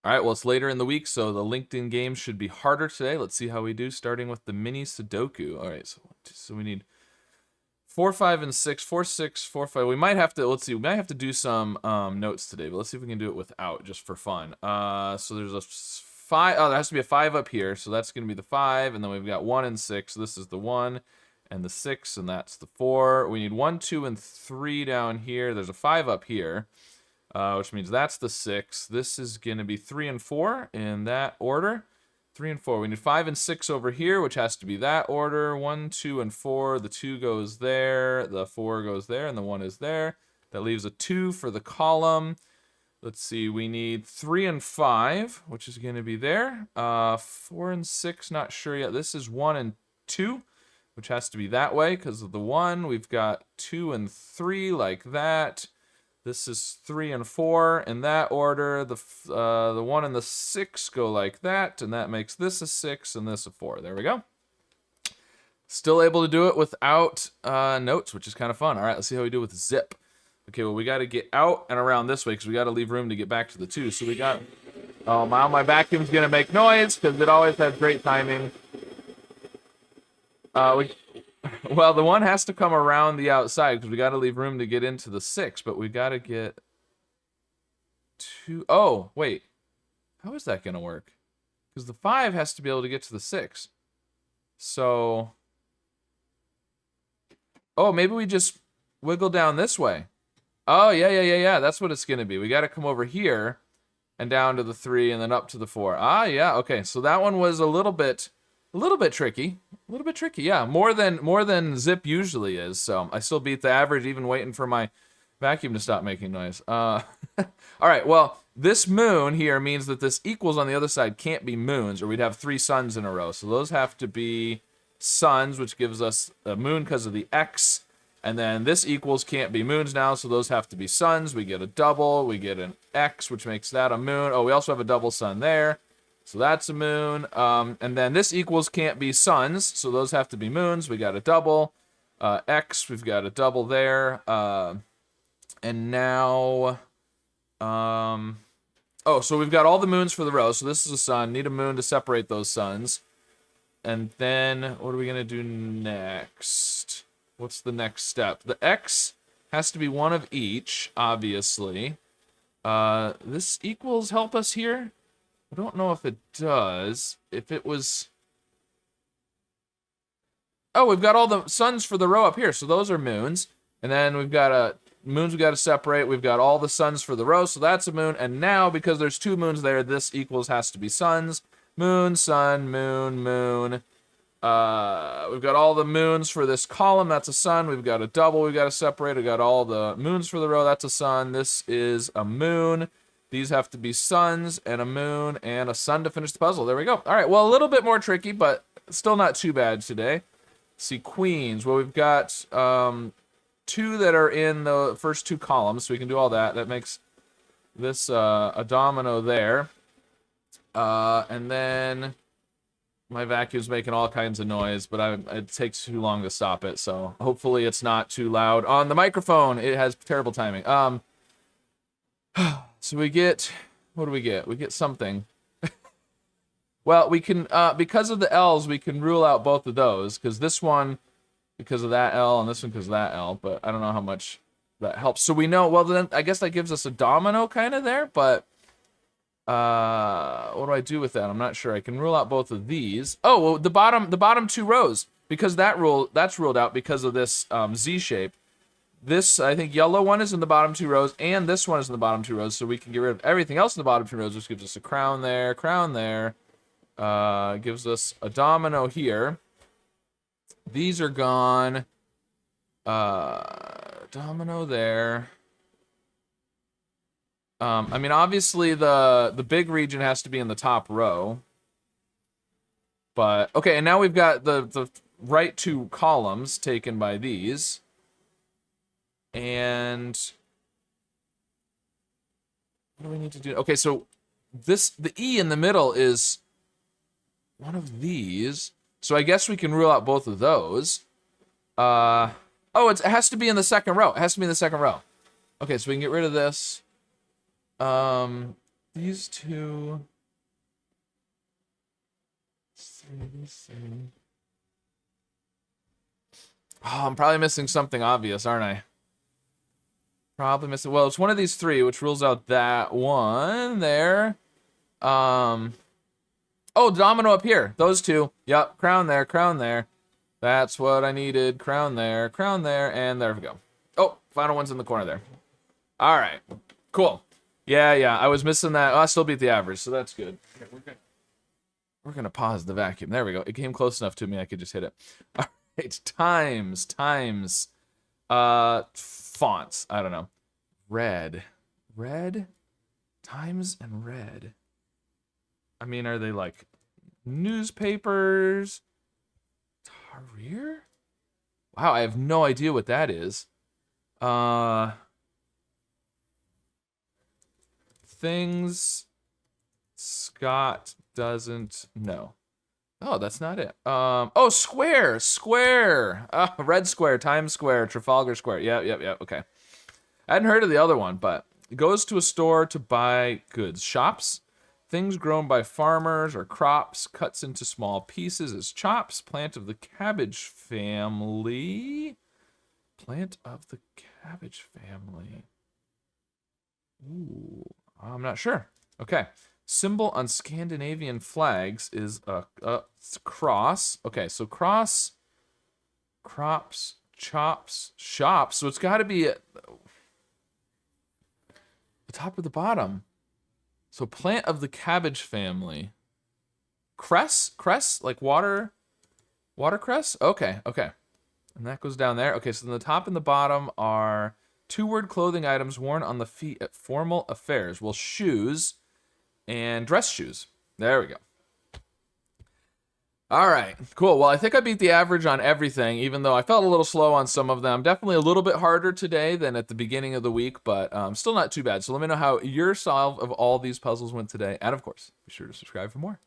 All right, well, it's later in the week, so the LinkedIn games should be harder today. Let's see how we do, starting with the mini Sudoku. All right, so we need 4, 5, and 6. 4, 6, 4, 5. We might have to, let's see, we might have to do some notes today, but let's see if we can do it without, just for fun. So there's a 5, oh, there has to be a 5 up here, so that's going to be the 5, and then we've got 1 and 6. So this is the 1 and the 6, and that's the 4. We need 1, 2, and 3 down here. There's a 5 up here. Which means that's the 6. This is going to be 3 and 4 in that order. 3 and 4. We need 5 and 6 over here, which has to be that order. 1, 2, and 4. The 2 goes there. The 4 goes there, and the 1 is there. That leaves a 2 for the column. Let's see. We need 3 and 5, which is going to be there. 4 and 6, not sure yet. This is 1 and 2, which has to be that way because of the 1. We've got 2 and 3 like that. This is 3 and 4 in that order. The 1 and the 6 go like that, and that makes this a 6 and this a 4. There we go. Still able to do it without notes, which is kind of fun. All right, let's see how we do with zip. Okay, well, we got to get out and around this way because we got to leave room to get back to the 2. So we got... Oh, my vacuum's going to make noise because it always has great timing. Well, the 1 has to come around the outside because we got to leave room to get into the 6, but we got to get 2. Oh, wait. How is that going to work? Because the 5 has to be able to get to the 6. So... Oh, maybe we just wiggle down this way. Oh, yeah. That's what it's going to be. We got to come over here and down to the 3 and then up to the 4. Ah, yeah. Okay, so that one was a little bit tricky. A little bit tricky, yeah. More than zip usually is. So I still beat the average, even waiting for my vacuum to stop making noise. All right, well, this moon here means that this equals on the other side can't be moons, or we'd have 3 suns in a row. So those have to be suns, which gives us a moon because of the X. And then this equals can't be moons now, so those have to be suns. We get a double, we get an X, which makes that a moon. Oh, we also have a double sun there. So that's a moon. And then this equals can't be suns, so those have to be moons. We got a double. X, we've got a double there. And now... oh, so we've got all the moons for the row. So this is a sun. Need a moon to separate those suns. And then what are we going to do next? What's the next step? The X has to be one of each, obviously. This equals help us here? I don't know if it does. If it was... Oh, we've got all the suns for the row up here, so those are moons. And then we've got moons we got to separate. We've got all the suns for the row, so that's a moon. And now, because there's 2 moons there, this equals has to be suns. Moon, sun, moon, moon. We've got all the moons for this column. That's a sun. We've got a double we got to separate. We've got all the moons for the row. That's a sun. This is a moon. These have to be suns and a moon and a sun to finish the puzzle. There we go. All right, well, a little bit more tricky, but still not too bad today. Let's see, queens. Well, we've got 2 that are in the first 2 columns, so we can do all that. That makes this a domino there. And then my vacuum's making all kinds of noise, but it takes too long to stop it, so hopefully it's not too loud on the microphone. It has terrible timing. So we get, what do we get? We get something. Well, we can, because of the L's, we can rule out both of those, because this one, because of that L, and this one because of that L, but I don't know how much that helps. So we know, well, then I guess that gives us a domino kind of there, but what do I do with that? I'm not sure. I can rule out both of these. Oh, well, the bottom 2 rows, because that's ruled out because of this Z shape. This, I think, yellow one is in the bottom 2 rows, and this one is in the bottom 2 rows, so we can get rid of everything else in the bottom 2 rows, which gives us a crown there, gives us a domino here. These are gone. Domino there. I mean, obviously, the big region has to be in the top row. But, okay, and now we've got the right 2 columns taken by these. And what do we need to do? Okay, so the E in the middle is one of these. So I guess we can rule out both of those. Oh, it has to be in the second row. It has to be in the second row. Okay, so we can get rid of this. These two. Let's see. Oh, I'm probably missing something obvious, aren't I? Probably missing. Well, it's one of these three, which rules out that one there. Oh, domino up here. Those two. Yep, crown there, crown there. That's what I needed. Crown there, and there we go. Oh, final one's in the corner there. All right, cool. Yeah, I was missing that. Oh, I still beat the average, so that's good. We're gonna pause the vacuum. There we go. It came close enough to me I could just hit it. All right, times. Fonts. I don't know. Red. Times and red. I mean, are they like newspapers? Tahrir? Wow, I have no idea what that is. Things Scott doesn't know. Oh, that's not it. Oh, Square. Red Square, Times Square, Trafalgar Square. Yep. Okay. I hadn't heard of the other one, but goes to a store to buy goods. Shops. Things grown by farmers or crops, cuts into small pieces as chops. Plant of the cabbage family. Ooh, I'm not sure. Okay. Symbol on Scandinavian flags is a cross. Okay, so cross, crops, chops, shops. So it's got to be the top or the bottom. So plant of the cabbage family. Cress, like watercress? Okay. And that goes down there. Okay, so then the top and the bottom are two-word clothing items worn on the feet at formal affairs. Well, shoes and dress shoes. There we go. All right, cool. Well, I think I beat the average on everything, even though I felt a little slow on some of them. Definitely a little bit harder today than at the beginning of the week, but still not too bad. So let me know how your solve of all these puzzles went today. And of course, be sure to subscribe for more.